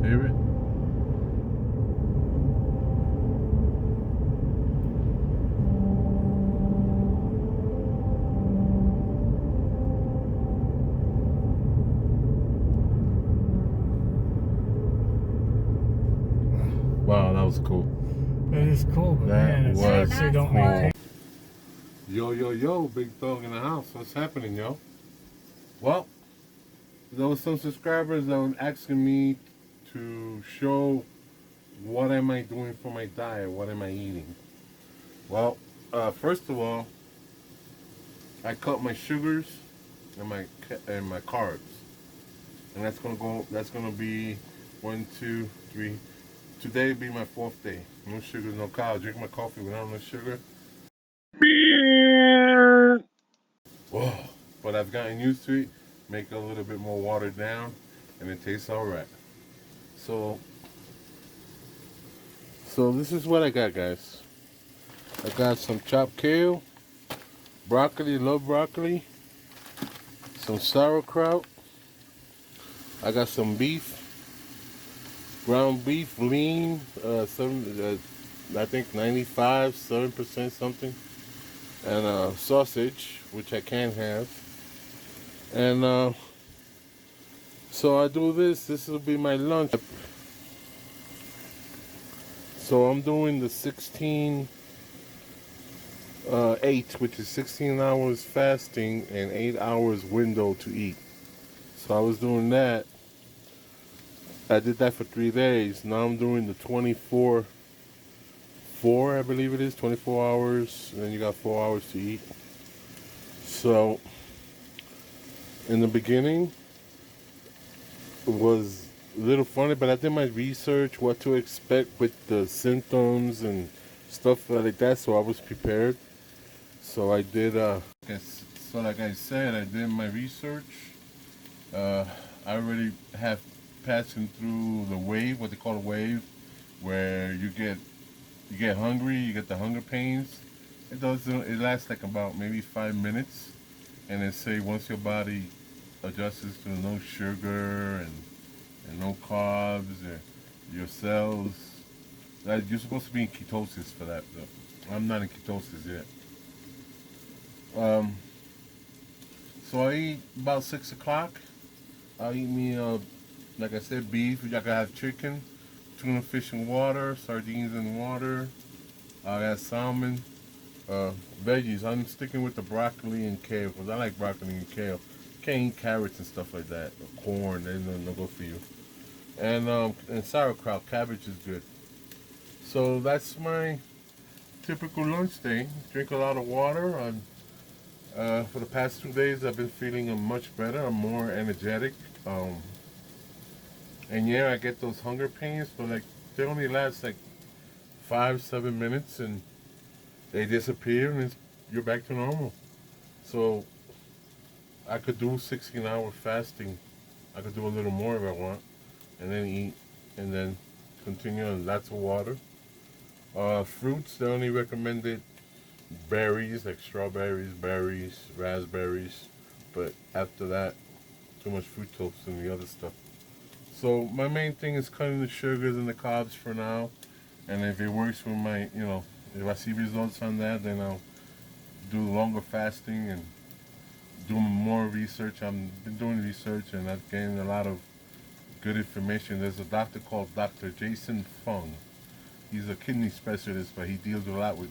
Hear it? Wow, that was cool. It is cool, but That man, was they don't cool. maintain. Yo, big dog in the house. What's happening, yo? Well, there was some subscribers that were asking me to show what am I doing for my diet, what am I eating. Well, first of all, I cut my sugars and my carbs, and That's gonna be 1, 2, 3. Today will be my 4th day. No sugar, no carbs. Drink my coffee without no sugar. Whoa. But I've gotten used to it. Make it a little bit more watered down, and it tastes all right. So this is what I got, guys. I got some chopped kale, broccoli, love broccoli, some sauerkraut. I got some beef, ground beef, lean, I think 95, 7% something, and sausage, which I can have. And so I do this. This will be my lunch. So I'm doing the 16/8, which is 16 hours fasting and 8 hours window to eat. So I was doing that. I did that for 3 days. Now I'm doing the 24/4, I believe it is, 24 hours, and then you got 4 hours to eat. So in the beginning, it was a little funny, but I did my research, what to expect with the symptoms and stuff like that, so I was prepared. So I did, like I said, I did my research. I already have passing through the wave, what they call a wave, where you get hungry, you get the hunger pains. It lasts like about maybe 5 minutes, and they say once your body adjusts to no sugar and no carbs, or your cells, that you're supposed to be in ketosis for that. Though I'm not in ketosis yet. So I eat about 6 o'clock. I eat me, like I said, beef. I can have chicken, tuna fish and water, sardines and water. I got salmon, veggies. I'm sticking with the broccoli and kale because I like broccoli and kale. Can't eat carrots and stuff like that. Or corn, they're no good for you. And sauerkraut, cabbage is good. So that's my typical lunch day. Drink a lot of water. For the past 2 days, I've been feeling much better. I'm more energetic. And yeah, I get those hunger pains, but like they only last like 5, 7 minutes, and they disappear, and you're back to normal. So I could do 16-hour fasting. I could do a little more if I want, and then eat, and then continue on lots of water. Fruits, they only recommended berries like strawberries, berries, raspberries, but after that, too much fructose and the other stuff. So my main thing is cutting the sugars and the carbs for now, and if it works with my, if I see results on that, then I'll do longer fasting and do more research. I've been doing research, and I've gained a lot of good information. There's a doctor called Dr. Jason Fung. He's a kidney specialist, but he deals a lot with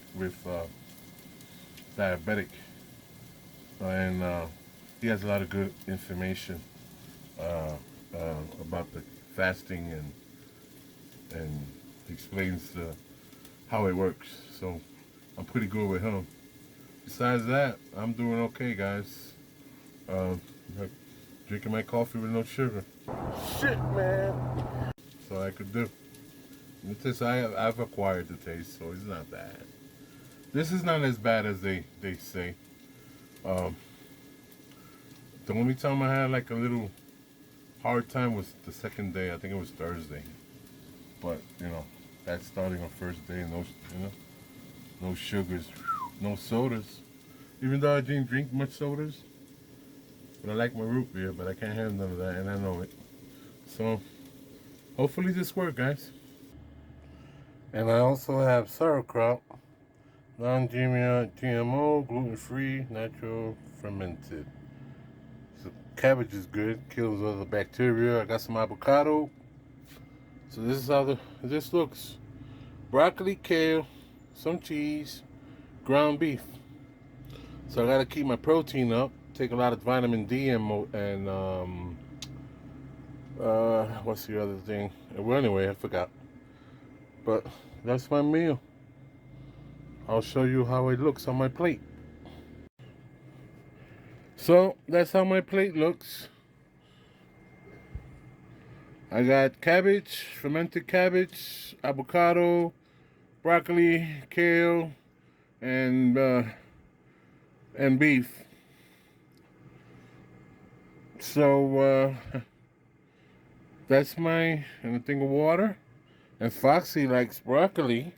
diabetic, and he has a lot of good information about the fasting, and explains how it works. So I'm pretty good with him. Besides that, I'm doing okay, guys. Drinking my coffee with no sugar. Shit, man. So I could do. I've acquired the taste, so it's not bad. This is not as bad as they say. The only time I had like a little hard time was the second day. I think it was Thursday. But that's starting on first day. No, no sugars, no sodas. Even though I didn't drink much sodas, but I like my root beer, but I can't have none of that, and I know it. So hopefully this works, guys. And I also have sauerkraut, non-GMO, gluten-free, natural, fermented. So cabbage is good, kills all the bacteria. I got some avocado. So this is how this looks. Broccoli, kale, some cheese, ground beef. So I gotta keep my protein up. Take a lot of vitamin D and what's the other thing? Well, anyway, I forgot. But that's my meal. I'll show you how it looks on my plate. So that's how my plate looks. I got cabbage, fermented cabbage, avocado, broccoli, kale, and beef. So that's my and a thing of water. And Foxy likes broccoli.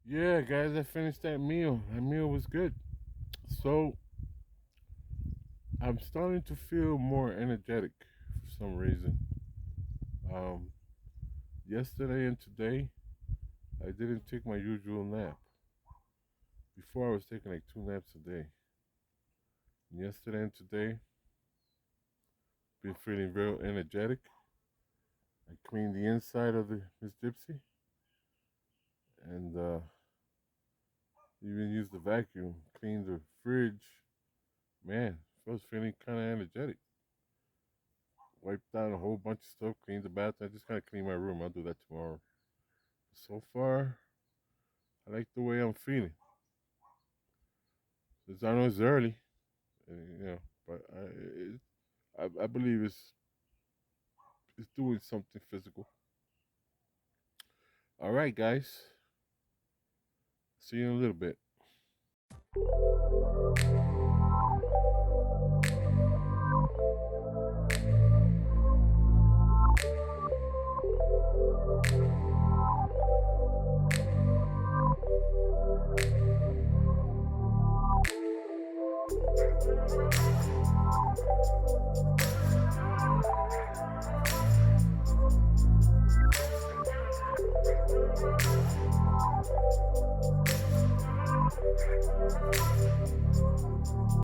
Yeah, guys, I finished that meal. That meal was good. So I'm starting to feel more energetic for some reason. Um, Yesterday and today, I didn't take my usual nap. Before I was taking like 2 naps a day. And yesterday and today, been feeling real energetic. I cleaned the inside of the Miss Gypsy and even used the vacuum, cleaned the fridge. Man, I was feeling kind of energetic. Wiped out a whole bunch of stuff, cleaned the bathroom. I just kind of cleaned my room. I'll do that tomorrow. So far, I like the way I'm feeling. Since I know it's early, you know, but I believe it's doing something physical. All right, guys. See you in a little bit.